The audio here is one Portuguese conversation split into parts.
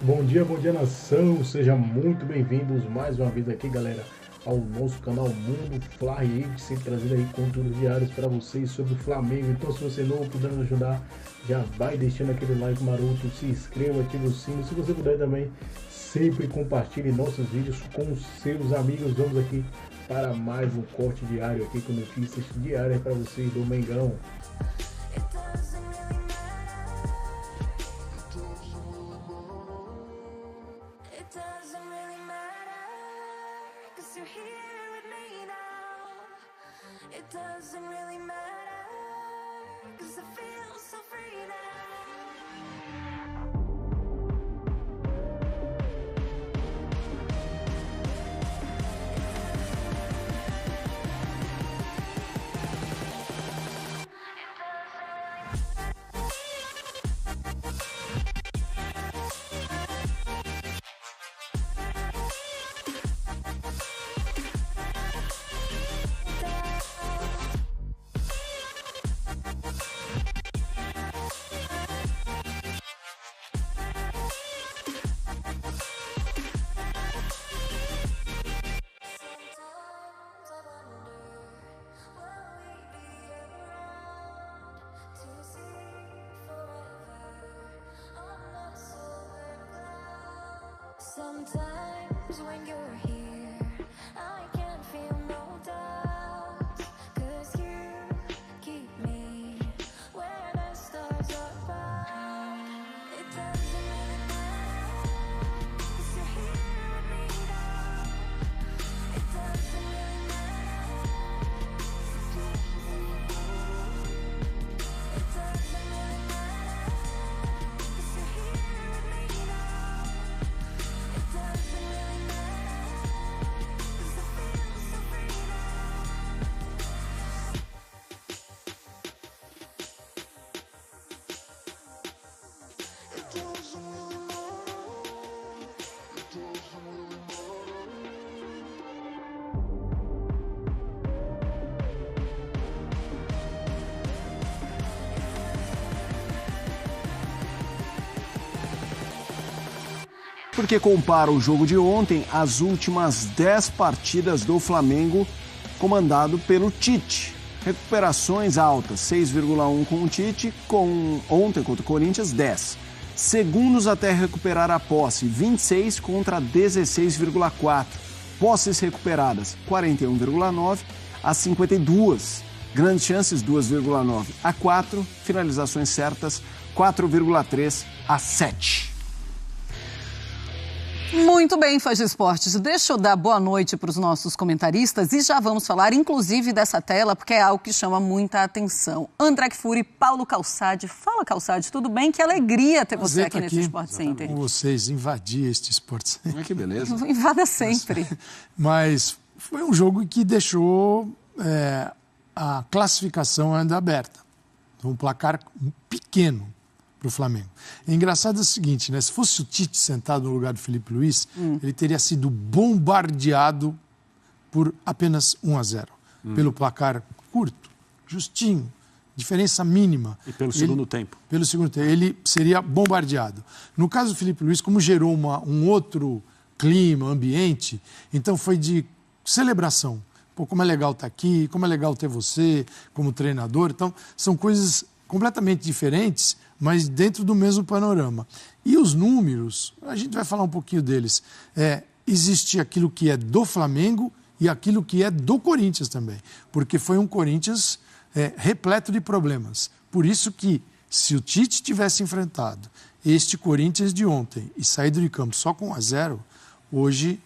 Bom dia nação, sejam muito bem-vindos mais uma vez aqui, galera, ao nosso canal Mundo Fly, sempre trazendo aí conteúdos diários para vocês sobre o Flamengo. Então, se você não puder nos ajudar, já vai deixando aquele like maroto, se inscreva, ative o sino, se você puder também, sempre compartilhe nossos vídeos com os seus amigos. Vamos aqui para mais um corte diário aqui com notícias diárias para vocês do Mengão. Sometimes when you're here, I can't feel no doubt, 'cause you keep me where the stars are found. It doesn't really matter, 'cause you're here with me now. It doesn't really matter. It doesn't really matter, 'cause you're here with me now. It doesn't really matter, 'cause I feel so free now. It doesn't really matter. It doesn't really Porque compara o jogo de ontem às últimas 10 partidas do Flamengo, comandado pelo Tite. Recuperações altas, 6,1 com o Tite, ontem contra o Corinthians, 10. Segundos até recuperar a posse, 26 contra 16,4. Posses recuperadas, 41,9 a 52. Grandes chances, 2,9 a 4. Finalizações certas, 4,3 a 7. Muito bem, fãs de esportes. Deixa eu dar boa noite para os nossos comentaristas e já vamos falar, inclusive, dessa tela, porque é algo que chama muita atenção. André Kfouri, Paulo Calçade. Fala, Calçade, tudo bem? Que alegria ter você aqui nesse Sport Center. Com vocês, invadir este Sport Center. Que beleza. Invada sempre. Mas foi um jogo que deixou a classificação ainda aberta. Um placar pequeno para o Flamengo. É engraçado o seguinte, né? Se fosse o Tite sentado no lugar do Felipe Luiz, ele teria sido bombardeado por apenas 1-0. Pelo placar curto, justinho, diferença mínima. E pelo segundo tempo. Pelo segundo tempo. Ele seria bombardeado. No caso do Felipe Luiz, como gerou um outro clima, ambiente, então foi de celebração. Pô, como é legal estar aqui, como é legal ter você como treinador. Então, são coisas completamente diferentes, mas dentro do mesmo panorama. E os números, a gente vai falar um pouquinho deles. Existe aquilo que é do Flamengo e aquilo que é do Corinthians também. Porque foi um Corinthians repleto de problemas. Por isso que, se o Tite tivesse enfrentado este Corinthians de ontem e saído de campo só com 1-0, hoje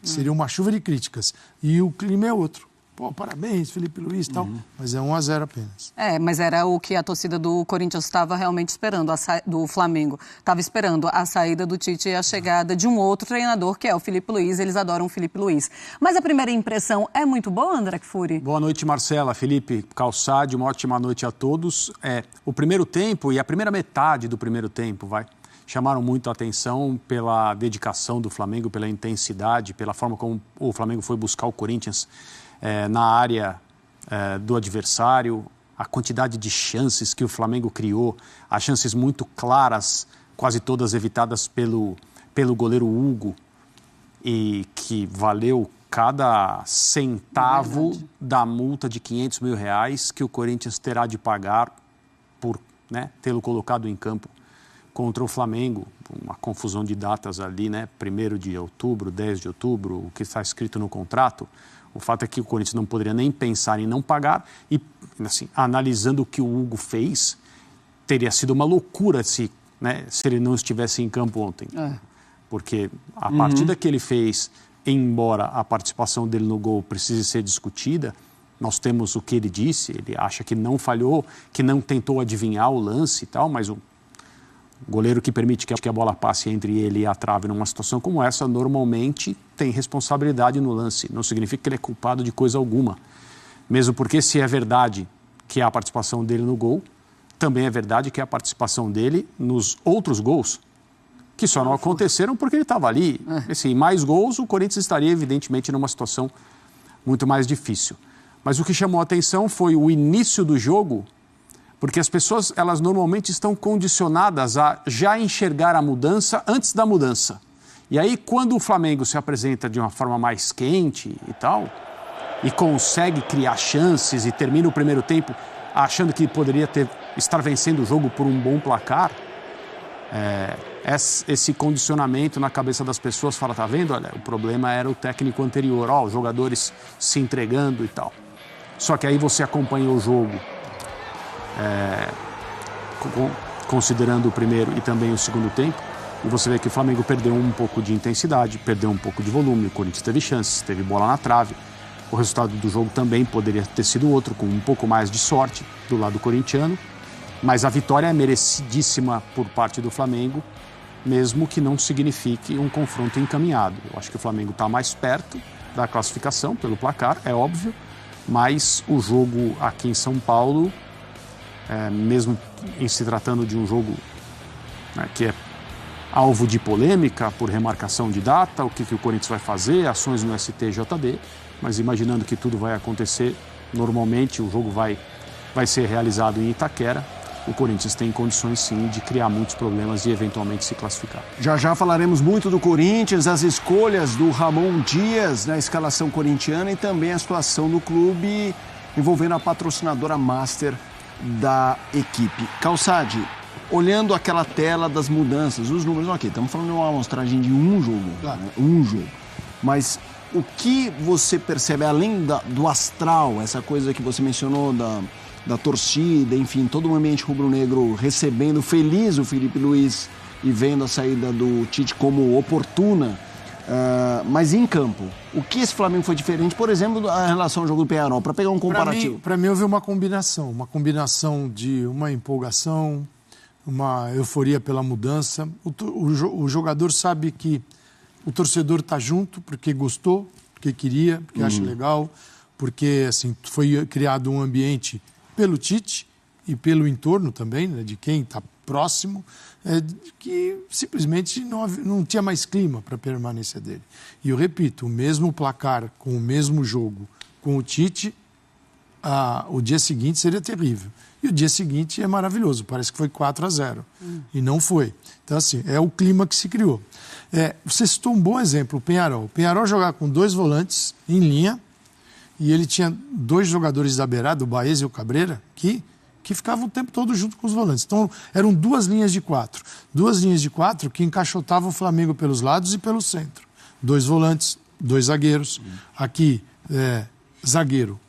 seria uma chuva de críticas. E o clima é outro. Pô, parabéns, Felipe Luiz e tal, mas é 1-0 apenas. Mas era o que a torcida do Corinthians estava realmente esperando, do Flamengo. Estava esperando a saída do Tite e a chegada de um outro treinador, que é o Felipe Luiz. Eles adoram o Felipe Luiz. Mas a primeira impressão é muito boa, André Kfouri? Boa noite, Marcela, Felipe, Calçade, uma ótima noite a todos. O primeiro tempo e a primeira metade do primeiro tempo, chamaram muito a atenção pela dedicação do Flamengo, pela intensidade, pela forma como o Flamengo foi buscar o Corinthians na área do adversário, a quantidade de chances que o Flamengo criou, as chances muito claras quase todas evitadas pelo goleiro Hugo, e que valeu cada centavo da multa de R$500 mil que o Corinthians terá de pagar por, né, tê-lo colocado em campo contra o Flamengo. Uma confusão de datas ali, né? 1º de outubro, 10 de outubro, o que está escrito no contrato. O fato é que o Corinthians não poderia nem pensar em não pagar e, assim, analisando o que o Hugo fez, teria sido uma loucura se ele não estivesse em campo ontem. Porque a partida que ele fez, embora a participação dele no gol precise ser discutida, nós temos o que ele disse, ele acha que não falhou, que não tentou adivinhar o lance e tal, mas o goleiro que permite que a bola passe entre ele e a trave numa situação como essa, normalmente tem responsabilidade no lance. Não significa que ele é culpado de coisa alguma. Mesmo porque, se é verdade que é a participação dele no gol, também é verdade que é a participação dele nos outros gols, que só não aconteceram porque ele estava ali. Assim, mais gols, o Corinthians estaria, evidentemente, numa situação muito mais difícil. Mas o que chamou a atenção foi o início do jogo, porque as pessoas, elas normalmente estão condicionadas a já enxergar a mudança antes da mudança. E aí, quando o Flamengo se apresenta de uma forma mais quente e tal, e consegue criar chances e termina o primeiro tempo achando que poderia estar vencendo o jogo por um bom placar, esse condicionamento na cabeça das pessoas fala, tá vendo? Olha, o problema era o técnico anterior, os jogadores se entregando e tal. Só que aí você acompanha o jogo, considerando o primeiro e também o segundo tempo, e você vê que o Flamengo perdeu um pouco de intensidade, perdeu um pouco de volume, o Corinthians teve chances, teve bola na trave. O resultado do jogo também poderia ter sido outro, com um pouco mais de sorte do lado corintiano, mas a vitória é merecidíssima por parte do Flamengo, mesmo que não signifique um confronto encaminhado. Eu acho que o Flamengo está mais perto da classificação pelo placar, é óbvio, mas o jogo aqui em São Paulo, mesmo em se tratando de um jogo, né, que é alvo de polêmica por remarcação de data, o que o Corinthians vai fazer, ações no STJD, mas imaginando que tudo vai acontecer normalmente, o jogo vai ser realizado em Itaquera, o Corinthians tem condições sim de criar muitos problemas e eventualmente se classificar. Já falaremos muito do Corinthians, as escolhas do Ramon Dias na escalação corintiana e também a situação do clube envolvendo a patrocinadora master da equipe. Calçade, olhando aquela tela das mudanças, os números, ok, estamos falando de uma amostragem de um jogo, claro, né? Um jogo, mas o que você percebe, além do astral, essa coisa que você mencionou da torcida, enfim, todo o ambiente rubro-negro recebendo feliz o Filipe Luís e vendo a saída do Tite como oportuna, mas em campo, o que esse Flamengo foi diferente, por exemplo, em relação ao jogo do Peñarol, para pegar um comparativo? Para mim houve uma combinação de uma empolgação, uma euforia pela mudança. O jogador sabe que o torcedor está junto porque gostou, porque queria, porque acha legal, porque assim, foi criado um ambiente pelo Tite e pelo entorno também, né, de quem está próximo, que simplesmente não tinha mais clima para a permanência dele. E eu repito, o mesmo placar com o mesmo jogo com o Tite, o dia seguinte seria terrível. E o dia seguinte é maravilhoso, parece que foi 4-0. E não foi. Então, assim, é o clima que se criou. Você citou um bom exemplo, o Peñarol. O Peñarol jogava com 2 volantes em linha, e ele tinha 2 jogadores da beirada, o Baez e o Cabreira, que ficavam o tempo todo junto com os volantes. Então, eram 2 linhas de 4. 2 linhas de 4 que encaixotavam o Flamengo pelos lados e pelo centro. 2 volantes, 2 zagueiros. Aqui, zagueiro,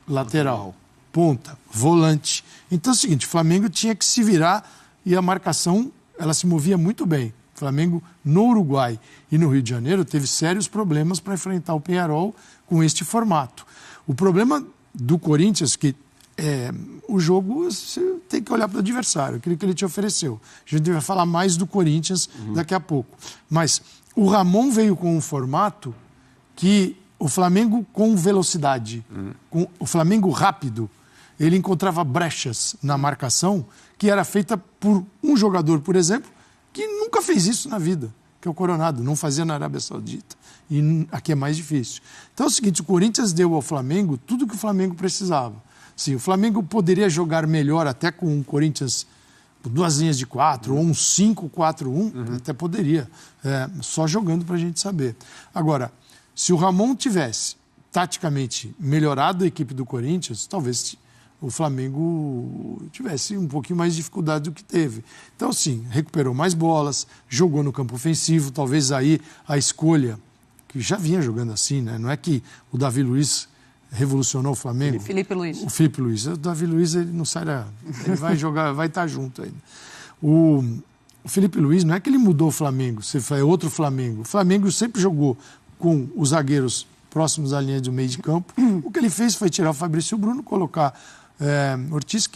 lateral, ponta, volante. Então é o seguinte, o Flamengo tinha que se virar e a marcação, ela se movia muito bem. O Flamengo, no Uruguai e no Rio de Janeiro, teve sérios problemas para enfrentar o Peñarol com este formato. O problema do Corinthians, que o jogo, você tem que olhar para o adversário, aquilo que ele te ofereceu. A gente vai falar mais do Corinthians daqui a pouco. Mas o Ramon veio com um formato que o Flamengo com velocidade, com o Flamengo rápido, ele encontrava brechas na marcação que era feita por um jogador, por exemplo, que nunca fez isso na vida, que é o Coronado, não fazia na Arábia Saudita. E aqui é mais difícil. Então é o seguinte, o Corinthians deu ao Flamengo tudo que o Flamengo precisava. Sim, o Flamengo poderia jogar melhor até com um Corinthians 2 linhas de 4 ou um 5-4-1, até poderia, só jogando para a gente saber. Agora, se o Ramon tivesse taticamente melhorado a equipe do Corinthians, talvez o Flamengo tivesse um pouquinho mais de dificuldade do que teve. Então, sim, recuperou mais bolas, jogou no campo ofensivo, talvez aí a escolha, que já vinha jogando assim, né? Não é que o Davi Luiz revolucionou o Flamengo. Felipe Luiz. O Felipe Luiz. O Davi Luiz, ele não sai ele vai jogar, vai estar junto ainda. O Felipe Luiz, não é que ele mudou o Flamengo, é outro Flamengo. O Flamengo sempre jogou com os zagueiros próximos à linha do meio de campo. O que ele fez foi tirar o Fabrício Bruno, colocar Ortiz,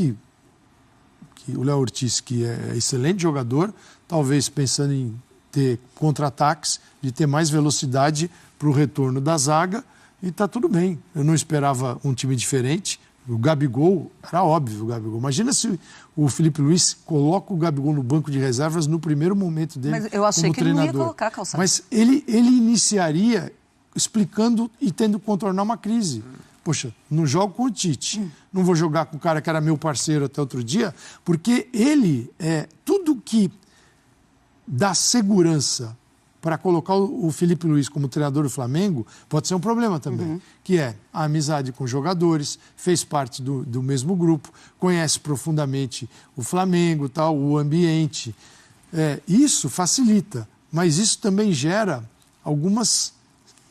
o Léo Ortiz, que é excelente jogador, talvez pensando em ter contra-ataques, de ter mais velocidade para o retorno da zaga, e está tudo bem. Eu não esperava um time diferente. O Gabigol, era óbvio o Gabigol. Imagina se o Felipe Luiz coloca o Gabigol no banco de reservas no primeiro momento dele como treinador. Mas eu achei que ele não ia colocar, Calçado. Mas ele iniciaria explicando e tendo que contornar uma crise. Poxa, não jogo com o Tite, não vou jogar com o cara que era meu parceiro até outro dia, porque ele tudo que dá segurança para colocar o Felipe Luiz como treinador do Flamengo pode ser um problema também, que é a amizade com os jogadores, fez parte do mesmo grupo, conhece profundamente o Flamengo, tal, o ambiente. Isso facilita, mas isso também gera algumas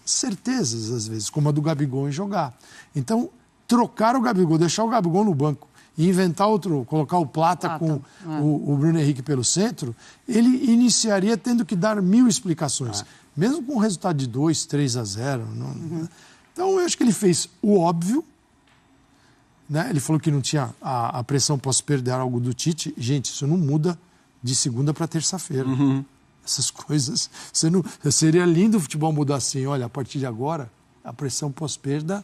certezas, às vezes, como a do Gabigol em jogar. Então, trocar o Gabigol, deixar o Gabigol no banco e inventar outro, colocar o Plata com o Bruno Henrique pelo centro, ele iniciaria tendo que dar 1000 explicações. Mesmo com o resultado de 2-3-0. Então, eu acho que ele fez o óbvio, né? Ele falou que não tinha a pressão pós-perder algo do Tite. Gente, isso não muda de segunda para terça-feira. Essas coisas. Seria lindo o futebol mudar assim. Olha, a partir de agora, a pressão pós-perda,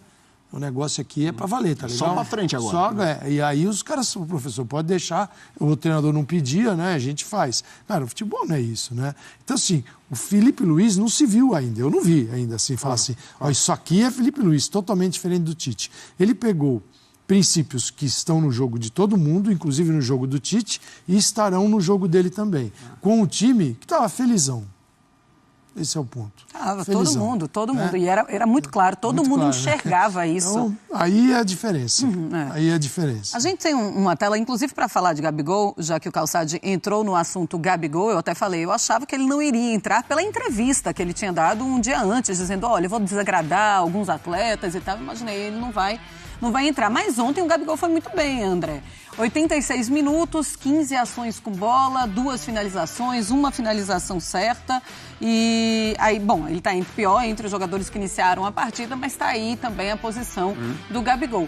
o negócio aqui é para valer, tá legal? Só para frente agora. E aí os caras, o professor pode deixar, o treinador não pedia, né? A gente faz. Cara, o futebol não é isso, né? Então, assim, o Felipe Luiz não se viu ainda. Eu não vi ainda assim, falar assim, ó, isso aqui é Felipe Luiz, totalmente diferente do Tite. Ele pegou princípios que estão no jogo de todo mundo, inclusive no jogo do Tite, e estarão no jogo dele também. Com o time que estava felizão. Esse é o ponto. Felizão, todo mundo. E era muito claro, todo mundo enxergava isso. Então, aí é a diferença. Aí é a diferença. A gente tem uma tela, inclusive, para falar de Gabigol, já que o Calçade entrou no assunto Gabigol, eu até falei, eu achava que ele não iria entrar pela entrevista que ele tinha dado um dia antes, dizendo, olha, eu vou desagradar alguns atletas e tal. Imaginei, ele não vai entrar. Mas ontem o Gabigol foi muito bem, André. 86 minutos, 15 ações com bola, 2 finalizações, uma finalização certa. E aí, bom, ele está entre os jogadores que iniciaram a partida, mas está aí também a posição do Gabigol.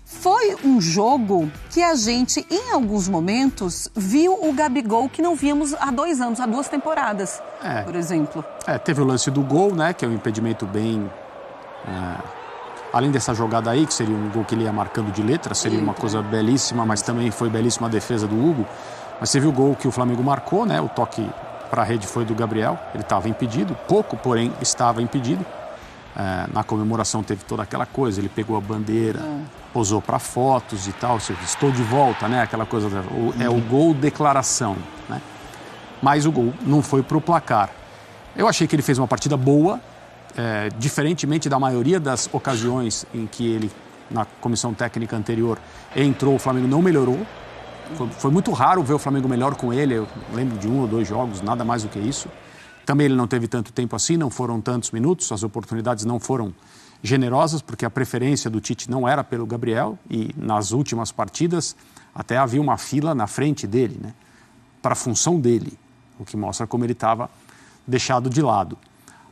Foi um jogo que a gente, em alguns momentos, viu o Gabigol que não víamos há 2 anos, há 2 temporadas, por exemplo. Teve o lance do gol, né, que é um impedimento bem... Além dessa jogada aí, que seria um gol que ele ia marcando de letra, seria uma coisa belíssima, mas também foi belíssima a defesa do Hugo. Mas você viu o gol que o Flamengo marcou, né? O toque para a rede foi do Gabriel. Ele estava impedido, pouco, porém, estava impedido. Na comemoração teve toda aquela coisa, ele pegou a bandeira, posou para fotos e tal. Estou de volta, né? Aquela coisa, é o gol declaração, né? Mas o gol não foi para o placar. Eu achei que ele fez uma partida boa. Diferentemente da maioria das ocasiões em que ele, na comissão técnica anterior, entrou, o Flamengo não melhorou. Foi muito raro ver o Flamengo melhor com ele. Eu lembro de 1 ou 2 jogos, nada mais do que isso. Também ele não teve tanto tempo assim, não foram tantos minutos, as oportunidades não foram generosas, porque a preferência do Tite não era pelo Gabriel, e nas últimas partidas até havia uma fila na frente dele, né, para a função dele, o que mostra como ele estava deixado de lado.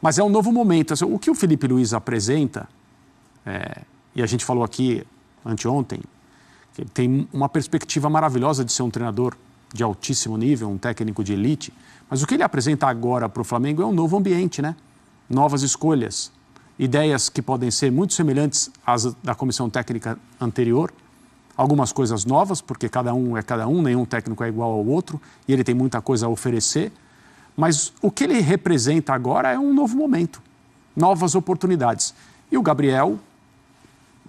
Mas é um novo momento. O que o Felipe Luiz apresenta, e a gente falou aqui anteontem, que ele tem uma perspectiva maravilhosa de ser um treinador de altíssimo nível, um técnico de elite, mas o que ele apresenta agora para o Flamengo é um novo ambiente, né? Novas escolhas, ideias que podem ser muito semelhantes às da comissão técnica anterior, algumas coisas novas, porque cada um é cada um, nenhum técnico é igual ao outro, e ele tem muita coisa a oferecer. Mas o que ele representa agora é um novo momento, novas oportunidades. E o Gabriel,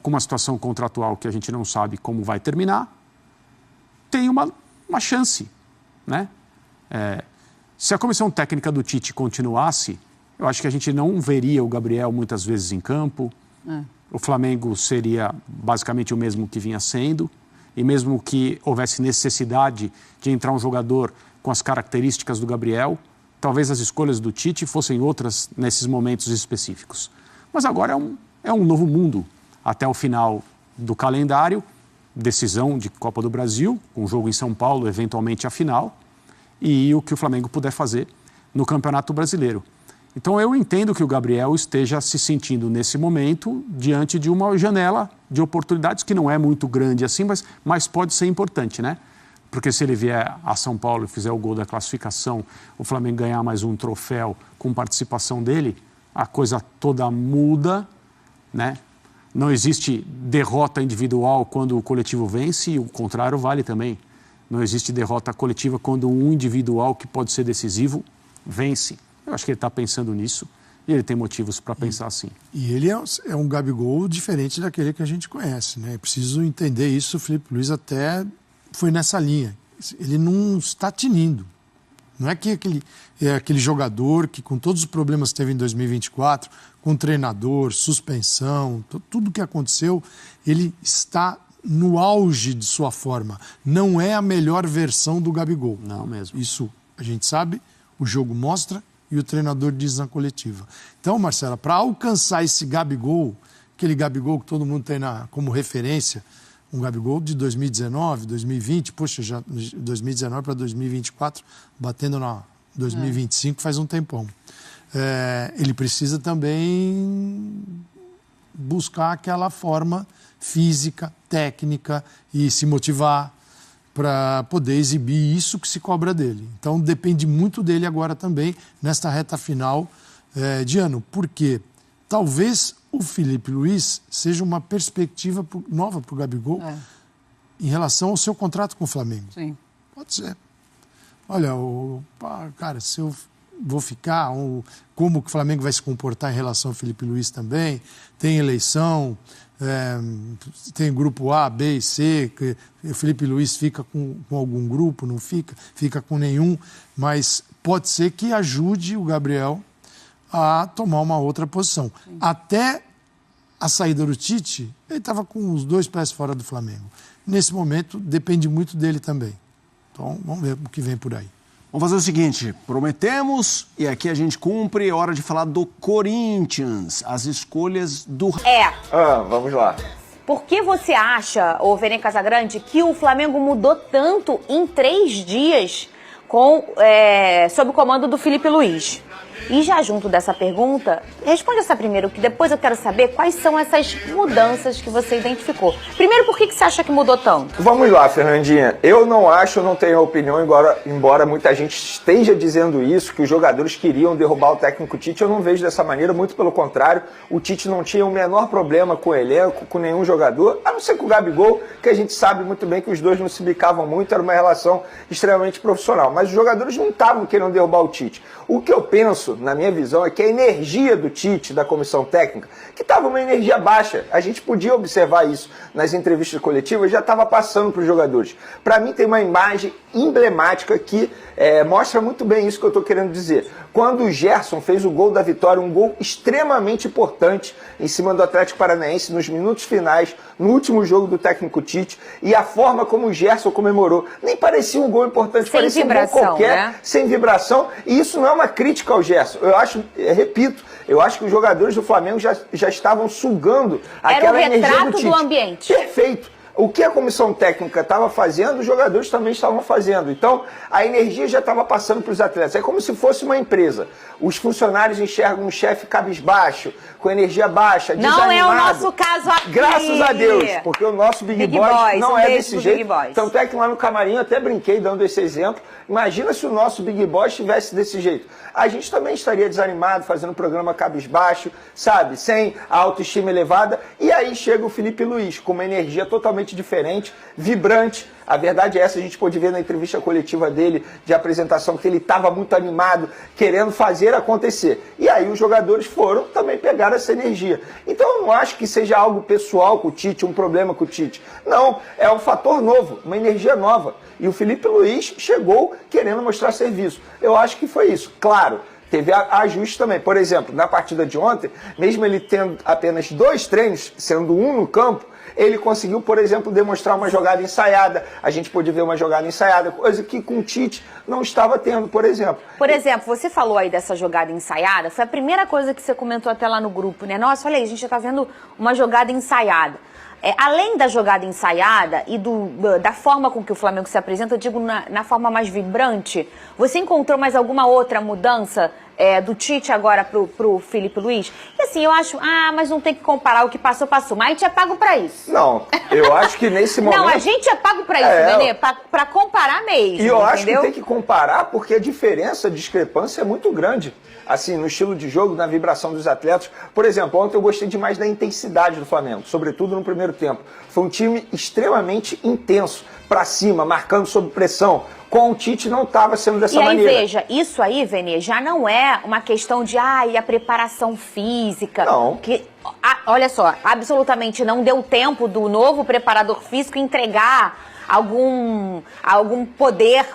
com uma situação contratual que a gente não sabe como vai terminar, tem uma chance né? Se a comissão técnica do Tite continuasse, eu acho que a gente não veria o Gabriel muitas vezes em campo. O Flamengo seria basicamente o mesmo que vinha sendo. E mesmo que houvesse necessidade de entrar um jogador com as características do Gabriel, talvez as escolhas do Tite fossem outras nesses momentos específicos. Mas agora é um novo mundo. Até o final do calendário, decisão de Copa do Brasil, com jogo em São Paulo, eventualmente a final, e o que o Flamengo puder fazer no Campeonato Brasileiro. Então eu entendo que o Gabriel esteja se sentindo nesse momento diante de uma janela de oportunidades que não é muito grande assim, mas pode ser importante, né? Porque se ele vier a São Paulo e fizer o gol da classificação, o Flamengo ganhar mais um troféu com participação dele, a coisa toda muda, né? Não existe derrota individual quando o coletivo vence e o contrário vale também. Não existe derrota coletiva quando um individual que pode ser decisivo vence. Eu acho que ele está pensando nisso e ele tem motivos para pensar assim. E ele é um Gabigol diferente daquele que a gente conhece, né? É preciso entender isso. O Filipe Luís até foi nessa linha. Ele não está tinindo. Não é que aquele jogador que, com todos os problemas que teve em 2024, com treinador, suspensão, tudo que aconteceu, ele está no auge de sua forma. Não é a melhor versão do Gabigol. Não mesmo. Isso a gente sabe, o jogo mostra e o treinador diz na coletiva. Então, Marcela, para alcançar esse Gabigol, aquele Gabigol que todo mundo tem como referência, um Gabigol de 2019, 2020, poxa, já 2019 para 2024, batendo na 2025 faz um tempão. Ele precisa também buscar aquela forma física, técnica e se motivar para poder exibir isso que se cobra dele. Então depende muito dele agora também nesta reta final de ano, porque talvez o Filipe Luís seja uma perspectiva nova para o Gabigol em relação ao seu contrato com o Flamengo. Sim. Pode ser. Olha, cara, se eu vou ficar, como que o Flamengo vai se comportar em relação ao Filipe Luís também, tem eleição, tem grupo A, B e C, que o Filipe Luís fica com algum grupo, não fica com nenhum, mas pode ser que ajude o Gabriel a tomar uma outra posição. Sim. Até a saída do Tite, ele estava com os 2 pés fora do Flamengo. Nesse momento, depende muito dele também. Então, vamos ver o que vem por aí. Vamos fazer o seguinte, prometemos e aqui a gente cumpre, é hora de falar do Corinthians, as escolhas do... Vamos lá. Por que você acha, ô Vene Casagrande, que o Flamengo mudou tanto em 3 dias sob o comando do Filipe Luís? E já junto dessa pergunta, responde essa primeiro, que depois eu quero saber quais são essas mudanças que você identificou. Primeiro, por que você acha que mudou tanto? Vamos lá, Fernandinha. Eu não tenho opinião, embora muita gente esteja dizendo isso, que os jogadores queriam derrubar o técnico Tite. Eu não vejo dessa maneira, muito pelo contrário. O Tite não tinha o menor problema com o elenco, com nenhum jogador, a não ser com o Gabigol, que a gente sabe muito bem que os dois não se bicavam muito, era uma relação extremamente profissional. Mas os jogadores não estavam querendo derrubar o Tite. O que eu penso, na minha visão, é que a energia do Tite, da comissão técnica, que estava uma energia baixa, a gente podia observar isso nas entrevistas coletivas, já estava passando para os jogadores. Para mim tem uma imagem emblemática que mostra muito bem isso que eu estou querendo dizer. Quando o Gerson fez o gol da vitória, um gol extremamente importante em cima do Atlético Paranaense nos minutos finais, no último jogo do técnico Tite, e a forma como o Gerson comemorou, nem parecia um gol importante, parecia um gol qualquer, né? Sem vibração, e isso não é uma crítica ao Gerson. Eu acho, repito, eu acho que os jogadores do Flamengo já estavam sugando aquela energia do Tite. Era o retrato do ambiente. Perfeito. O que a comissão técnica estava fazendo, os jogadores também estavam fazendo. Então, a energia já estava passando para os atletas. É como se fosse uma empresa. Os funcionários enxergam um chefe cabisbaixo, com energia baixa, desanimado. Não é o nosso caso aqui. Graças a Deus, porque o nosso Big Boys não é desse jeito. Tanto é que lá no camarim eu até brinquei dando esse exemplo. Imagina se o nosso Big Boy estivesse desse jeito. A gente também estaria desanimado, fazendo um programa cabisbaixo, sabe? Sem a autoestima elevada. E aí chega o Filipe Luís, com uma energia totalmente totalmente diferente, vibrante. A verdade é essa, a gente pôde ver na entrevista coletiva dele, de apresentação, que ele estava muito animado, querendo fazer acontecer. E aí os jogadores foram também pegar essa energia. Então eu não acho que seja algo pessoal com o Tite, um problema com o Tite. Não, é um fator novo, uma energia nova. E o Filipe Luís chegou querendo mostrar serviço. Eu acho que foi isso. Claro, teve ajuste também. Por exemplo, na partida de ontem, mesmo ele tendo apenas 2 treinos, sendo um no campo, ele conseguiu, por exemplo, demonstrar uma jogada ensaiada. A gente pôde ver uma jogada ensaiada, coisa que com o Tite não estava tendo, por exemplo. Por exemplo, você falou aí dessa jogada ensaiada, foi a primeira coisa que você comentou até lá no grupo, né? Nossa, olha aí, a gente está vendo uma jogada ensaiada. Além da jogada ensaiada e da forma com que o Flamengo se apresenta, eu digo na forma mais vibrante, você encontrou mais alguma outra mudança do Tite agora pro Filipe Luís? E assim, eu acho, mas não tem que comparar o que passou, mas a gente é pago pra isso. Não, eu acho que nesse momento... Não, a gente é pago pra isso, Benê, pra comparar mesmo, E eu entendeu? acho que tem que comparar porque a diferença, a discrepância é muito grande. Assim, no estilo de jogo, na vibração dos atletas. Por exemplo, ontem eu gostei demais da intensidade do Flamengo, sobretudo no primeiro tempo. Foi um time extremamente intenso, pra cima, marcando sob pressão. Com o Tite não estava sendo dessa maneira. E aí, veja, isso aí, Vene, já não é uma questão de, a preparação física. Não. Que, olha só, absolutamente não deu tempo do novo preparador físico entregar algum poder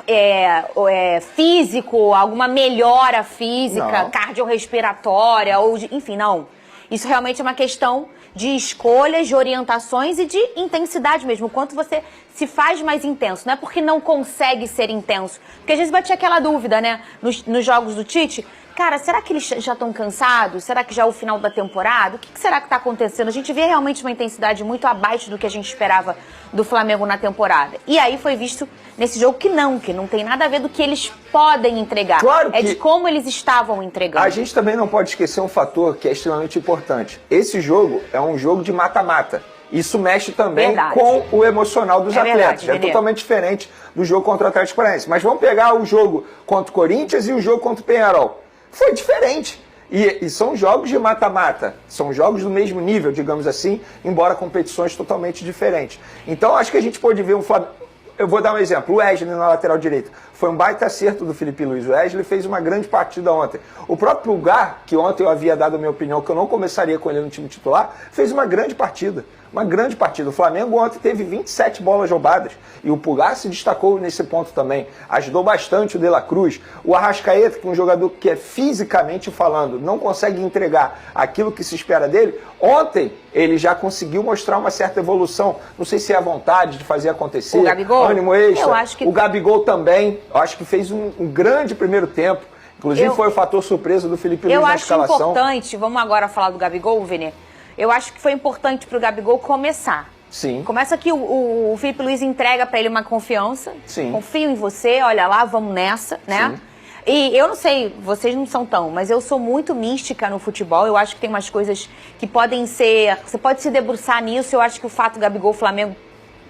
físico, alguma melhora física, Não. cardiorrespiratória, enfim, não. Isso realmente é uma questão de escolhas, de orientações e de intensidade mesmo. O quanto você se faz mais intenso. Não é porque não consegue ser intenso. Porque às vezes bate aquela dúvida, né? Nos jogos do Tite. Cara, será que eles já estão cansados? Será que já é o final da temporada? O que será que está acontecendo? A gente vê realmente uma intensidade muito abaixo do que a gente esperava do Flamengo na temporada. E aí foi visto nesse jogo que não tem nada a ver do que eles podem entregar. Claro que é de como eles estavam entregando. A gente também não pode esquecer um fator que é extremamente importante. Esse jogo é um jogo de mata-mata. Isso mexe também com o emocional dos atletas. Verdade, é totalmente diferente do jogo contra o Atlético Paranaense. Mas vamos pegar o jogo contra o Corinthians e o jogo contra o Peñarol. Foi diferente. E são jogos de mata-mata. São jogos do mesmo nível, digamos assim, embora competições totalmente diferentes. Então, acho que a gente pode ver um Flamengo... Eu vou dar um exemplo. O Wesley na lateral direita. Foi um baita acerto do Filipe Luís. O Wesley fez uma grande partida ontem. O próprio Pulgar, que ontem eu havia dado a minha opinião, que eu não começaria com ele no time titular, fez uma grande partida. Uma grande partida. O Flamengo ontem teve 27 bolas roubadas. E o Pulgar se destacou nesse ponto também. Ajudou bastante o De La Cruz. O Arrascaeta, que é um jogador que fisicamente falando, não consegue entregar aquilo que se espera dele. Ontem ele já conseguiu mostrar uma certa evolução. Não sei se é a vontade de fazer acontecer. O Gabigol? Ânimo extra. Eu acho que... O Gabigol também. Eu acho que fez um grande primeiro tempo. Inclusive foi o fator surpresa do Filipe Luís na escalação. Eu acho importante, vamos agora falar do Gabigol, Vene. Eu acho que foi importante pro Gabigol começar. Sim. Começa que o Filipe Luís entrega para ele uma confiança. Sim. Confio em você, olha lá, vamos nessa, né? Sim. E eu não sei, vocês não são tão, mas eu sou muito mística no futebol. Eu acho que tem umas coisas que podem ser... Você pode se debruçar nisso. Eu acho que o fato do Gabigol-Flamengo,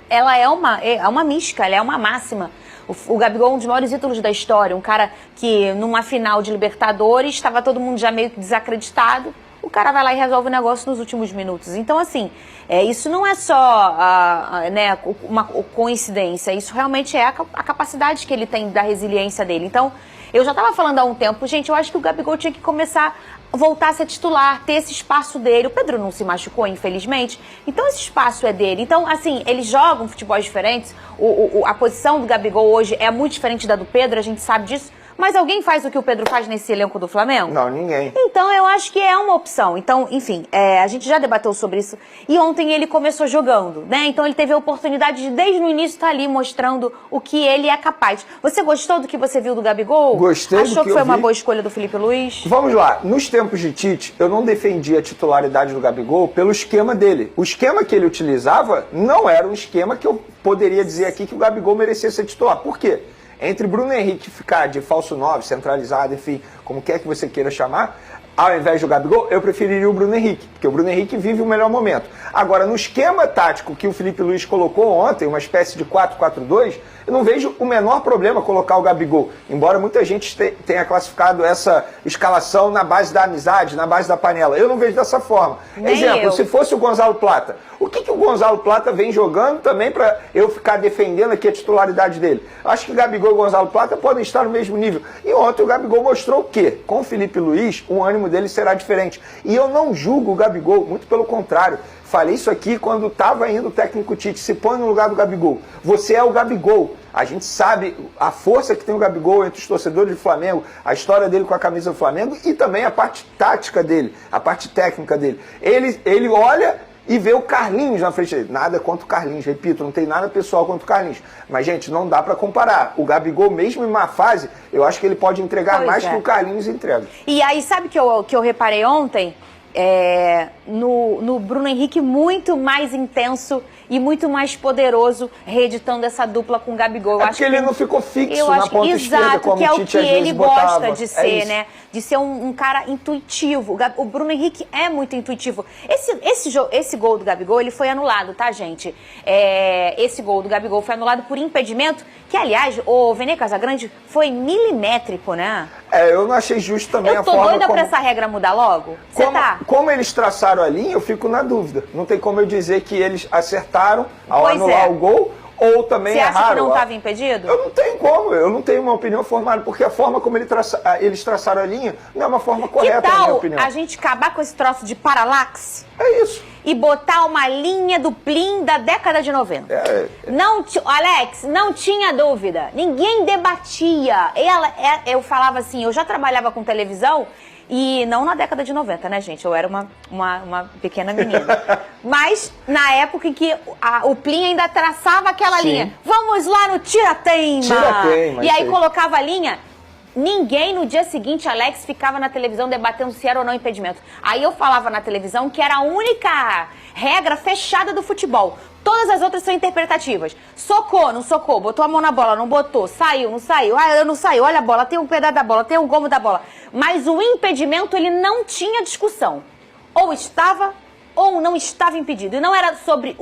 ela é uma mística, ela é uma máxima. O Gabigol é um dos maiores ídolos da história. Um cara que, numa final de Libertadores, estava todo mundo já meio que desacreditado. O cara vai lá e resolve o negócio nos últimos minutos. Então, assim, isso não é só uma coincidência. Isso realmente é a capacidade que ele tem da resiliência dele. Então, eu já estava falando há um tempo, gente, eu acho que o Gabigol tinha que começar a voltar a ser titular, ter esse espaço dele. O Pedro não se machucou, infelizmente. Então, esse espaço é dele. Então, assim, eles jogam futebol diferentes. A posição do Gabigol hoje é muito diferente da do Pedro, a gente sabe disso. Mas alguém faz o que o Pedro faz nesse elenco do Flamengo? Não, ninguém. Então, eu acho que é uma opção. Então, enfim, a gente já debateu sobre isso. E ontem ele começou jogando, né? Então, ele teve a oportunidade de, desde o início, estar ali mostrando o que ele é capaz. Você gostou do que você viu do Gabigol? Gostei do que Achou que foi eu uma vi. boa escolha do Filipe Luís? Vamos lá. Nos tempos de Tite, eu não defendi a titularidade do Gabigol pelo esquema dele. O esquema que ele utilizava não era um esquema que eu poderia dizer aqui que o Gabigol merecia ser titular. Por quê? Entre Bruno Henrique ficar de falso 9, centralizado, enfim, como quer que você queira chamar, ao invés do Gabigol, eu preferiria o Bruno Henrique, porque o Bruno Henrique vive o melhor momento. Agora, no esquema tático que o Felipe Luiz colocou ontem, uma espécie de 4-4-2, eu não vejo o menor problema colocar o Gabigol, embora muita gente tenha classificado essa escalação na base da amizade, na base da panela. Eu não vejo dessa forma. Exemplo, se fosse o Gonzalo Plata, o que o Gonzalo Plata vem jogando também para eu ficar defendendo aqui a titularidade dele? Acho que o Gabigol e o Gonzalo Plata podem estar no mesmo nível. E ontem o Gabigol mostrou o quê? Com o Felipe Luiz, o ânimo dele será diferente. E eu não julgo o Gabigol, muito pelo contrário. Falei isso aqui quando estava indo o técnico Tite, se põe no lugar do Gabigol. Você é o Gabigol. A gente sabe a força que tem o Gabigol entre os torcedores do Flamengo, a história dele com a camisa do Flamengo e também a parte tática dele, a parte técnica dele. Ele olha e vê o Carlinhos na frente dele. Nada contra o Carlinhos, repito, não tem nada pessoal contra o Carlinhos. Mas, gente, não dá para comparar. O Gabigol, mesmo em má fase, eu acho que ele pode entregar mais que o Carlinhos entrega. E aí, sabe que eu reparei ontem? No Bruno Henrique muito mais intenso e muito mais poderoso, reeditando essa dupla com o Gabigol. Porque ele não ficou fixo na ponta esquerda, como o Tite às vezes ele botava. gosta de ser, né? De ser um cara intuitivo. O Bruno Henrique é muito intuitivo. Esse gol do Gabigol, ele foi anulado, tá, gente? Esse gol do Gabigol foi anulado por impedimento, que, aliás, o Vene Casagrande foi milimétrico, né? Eu não achei justo também a forma Eu tô doida pra essa regra mudar logo. Você tá? Como eles traçaram a linha, eu fico na dúvida. Não tem como eu dizer que eles acertaram ao anular o gol, ou também erraram. Você acha que não estava impedido? Eu não tenho como, eu não tenho uma opinião formada, porque a forma como eles traçaram a linha não é uma forma correta, na minha opinião. A gente acabar com esse troço de paralaxe? É isso. E botar uma linha do Plim da década de 90. Alex, não tinha dúvida. Ninguém debatia. Eu falava assim, eu já trabalhava com televisão, e não na década de 90, né, gente? Eu era uma pequena menina. Mas na época em que o Plim ainda traçava aquela linha. Vamos lá no tira-teima. Tira-teima. E aí colocava a linha. Ninguém no dia seguinte, Alex, ficava na televisão debatendo se era ou não impedimento. Aí eu falava na televisão que era a única regra fechada do futebol. Todas as outras são interpretativas. Socou, não socou, botou a mão na bola, não botou, saiu, não saiu, não saiu, olha a bola, tem um pedaço da bola, tem um gomo da bola. Mas o impedimento, ele não tinha discussão. Ou estava ou não estava impedido. E não era sobre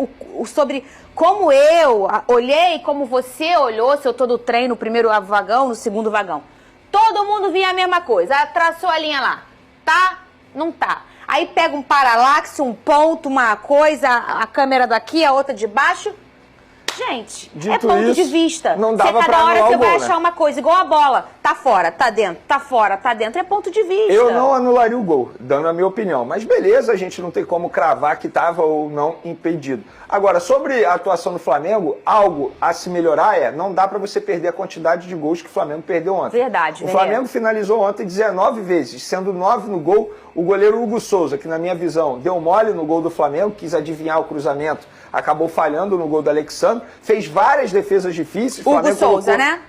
como eu olhei, como você olhou, se eu tô do trem no primeiro vagão, no segundo vagão. Todo mundo via a mesma coisa. Traçou a linha lá. Tá? Não tá. Aí pega um paralaxe, um ponto, uma coisa, a câmera daqui, a outra de baixo. Gente, dito ponto isso, de vista. não dava cada hora anular você o gol, vai achar uma coisa, igual a bola. Tá fora, tá dentro, tá fora, tá dentro. É ponto de vista. Eu não anularia o gol, dando a minha opinião. Mas beleza, a gente não tem como cravar que estava ou não impedido. Agora, sobre a atuação do Flamengo, algo a se melhorar não dá para você perder a quantidade de gols que o Flamengo perdeu ontem. Verdade, O Flamengo finalizou ontem 19 vezes, sendo 9 no gol. O goleiro Hugo Souza, que na minha visão deu mole no gol do Flamengo, quis adivinhar o cruzamento, acabou falhando no gol do Alexandre, fez várias defesas difíceis. Hugo Souza, né?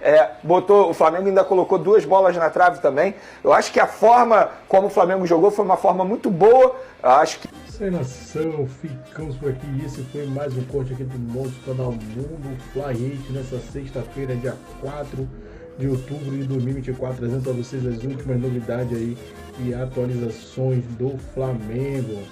O Flamengo ainda colocou 2 bolas na trave também. Eu acho que a forma como o Flamengo jogou foi uma forma muito boa. Eu acho que... Sem nação, ficamos por aqui. Esse foi mais um corte aqui do nosso canal Mundo Fly Hate, nessa sexta-feira, dia 4 de outubro de 2024, trazendo para vocês as últimas novidades aí e atualizações do Flamengo.